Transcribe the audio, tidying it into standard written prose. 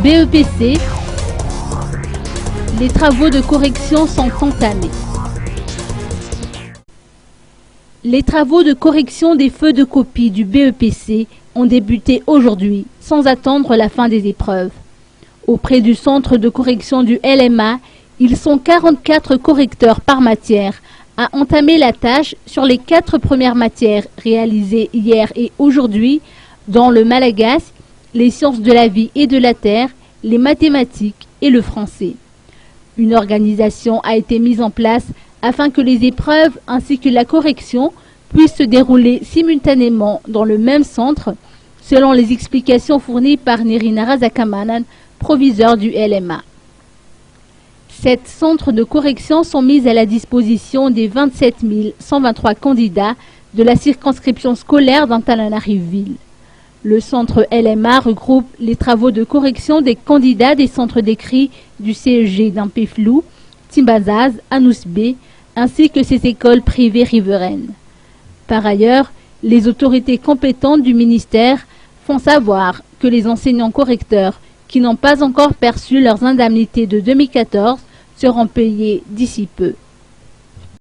BEPC, les travaux de correction sont entamés. Les travaux de correction des feux de copie du BEPC ont débuté aujourd'hui, sans attendre la fin des épreuves. Auprès du centre de correction du LMA, ils sont 44 correcteurs par matière à entamer la tâche sur les 4 premières matières réalisées hier et aujourd'hui dans le malagasy, les sciences de la vie et de la terre, les mathématiques et le français. Une organisation a été mise en place afin que les épreuves ainsi que la correction puissent se dérouler simultanément dans le même centre, selon les explications fournies par Nirina Razakamanan, proviseur du LMA. 7 centres de correction sont mis à la disposition des 27 123 candidats de la circonscription scolaire d'Antananarivo-Ville. Le centre LMA regroupe les travaux de correction des candidats des centres d'écrit du CEG d'Ampeflou, Timbazaz, Anousbé, ainsi que ses écoles privées riveraines. Par ailleurs, les autorités compétentes du ministère font savoir que les enseignants correcteurs qui n'ont pas encore perçu leurs indemnités de 2014 seront payés d'ici peu.